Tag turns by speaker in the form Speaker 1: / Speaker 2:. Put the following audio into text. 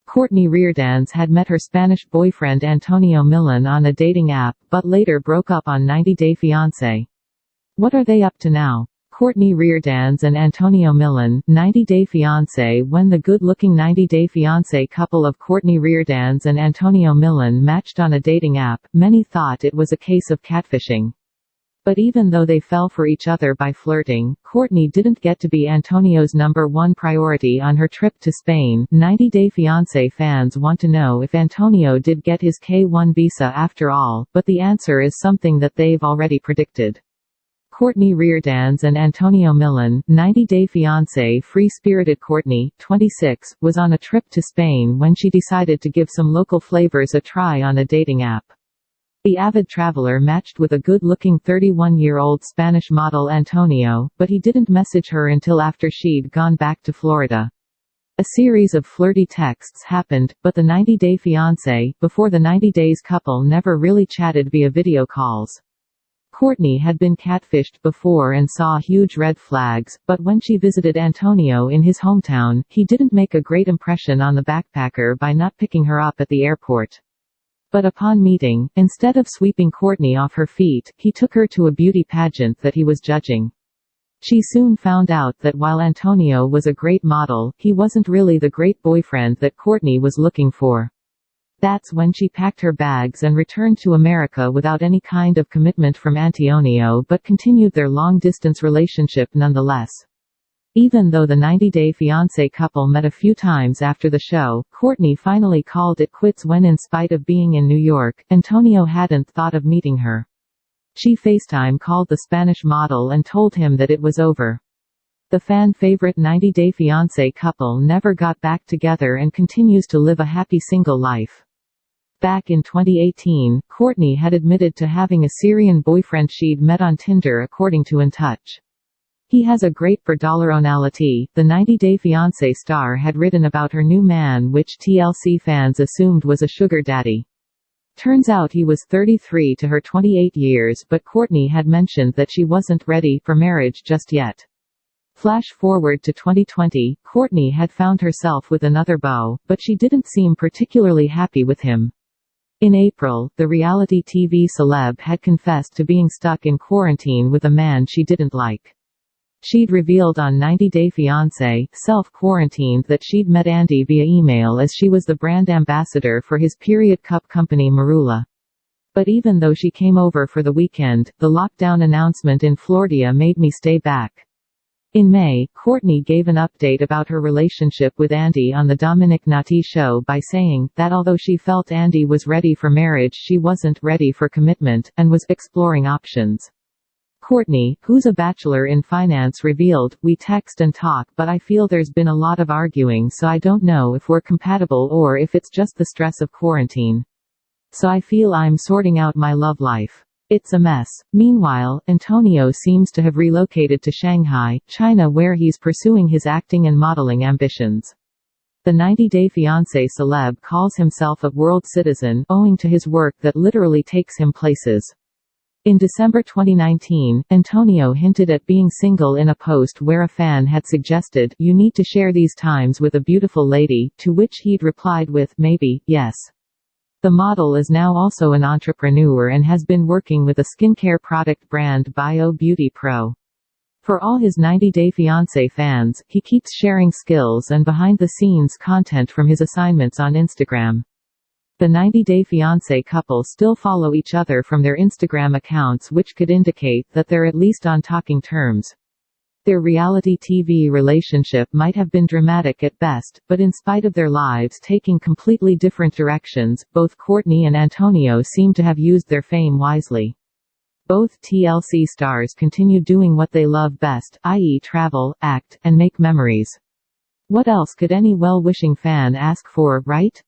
Speaker 1: Cortney Reardance had met her Spanish boyfriend Antonio Millan on a dating app, but later broke up on 90 Day Fiancé. What are they up to now? Cortney Reardance and Antonio Millan, 90 Day Fiancé. When the good-looking 90 Day Fiancé couple of Cortney Reardance and Antonio Millan matched on a dating app, many thought it was a case of catfishing. But even though they fell for each other by flirting, Cortney didn't get to be Antonio's #1 priority on her trip to Spain. 90 Day Fiancé fans want to know if Antonio did get his K-1 visa after all, but the answer is something that they've already predicted. Cortney Reardance and Antonio Millan, 90 Day Fiancé. Free-spirited Cortney, 26, was on a trip to Spain when she decided to give some local flavors a try on a dating app. The avid traveler matched with a good-looking 31-year-old Spanish model Antonio, but he didn't message her until after she'd gone back to Florida. A series of flirty texts happened, but the 90 Day Fiancé, before the 90 Days couple, never really chatted via video calls. Cortney had been catfished before and saw huge red flags, but when she visited Antonio in his hometown, he didn't make a great impression on the backpacker by not picking her up at the airport. But upon meeting, instead of sweeping Cortney off her feet, he took her to a beauty pageant that he was judging. She soon found out that while Antonio was a great model, he wasn't really the great boyfriend that Cortney was looking for. That's when she packed her bags and returned to America without any kind of commitment from Antonio, but continued their long-distance relationship nonetheless. Even though the 90 Day Fiancé couple met a few times after the show, Cortney finally called it quits when, in spite of being in New York, Antonio hadn't thought of meeting her. She FaceTime called the Spanish model and told him that it was over. The fan-favorite 90 Day Fiancé couple never got back together and continues to live a happy single life. Back in 2018, Cortney had admitted to having a Syrian boyfriend she'd met on Tinder, according to In Touch. He has a great personality, the 90 Day Fiancé star had written about her new man, which TLC fans assumed was a sugar daddy. Turns out he was 33 to her 28 years, but Cortney had mentioned that she wasn't ready for marriage just yet. Flash forward to 2020, Cortney had found herself with another beau, but she didn't seem particularly happy with him. In April, the reality TV celeb had confessed to being stuck in quarantine with a man she didn't like. She'd revealed on 90 Day Fiancé, self-quarantined, that she'd met Andy via email as she was the brand ambassador for his period cup company Marula. But even though she came over for the weekend, the lockdown announcement in Florida made me stay back. In May, Cortney gave an update about her relationship with Andy on the Dominic Nati show by saying that although she felt Andy was ready for marriage, she wasn't ready for commitment, and was exploring options. Cortney, who's a bachelor in finance, revealed, "We text and talk, but I feel there's been a lot of arguing, so I don't know if we're compatible or if it's just the stress of quarantine. So I feel I'm sorting out my love life. It's a mess." Meanwhile, Antonio seems to have relocated to Shanghai, China, where he's pursuing his acting and modeling ambitions. The 90 Day Fiancé celeb calls himself a world citizen, owing to his work that literally takes him places. In December 2019, Antonio hinted at being single in a post where a fan had suggested, "You need to share these times with a beautiful lady," to which he'd replied with, "Maybe, yes." The model is now also an entrepreneur and has been working with a skincare product brand Bio Beauty Pro. For all his 90 Day Fiancé fans, he keeps sharing skills and behind-the-scenes content from his assignments on Instagram. The 90 Day Fiancé couple still follow each other from their Instagram accounts, which could indicate that they're at least on talking terms. Their reality TV relationship might have been dramatic at best, but in spite of their lives taking completely different directions, both Cortney and Antonio seem to have used their fame wisely. Both TLC stars continue doing what they love best, i.e. travel, act, and make memories. What else could any well-wishing fan ask for, right?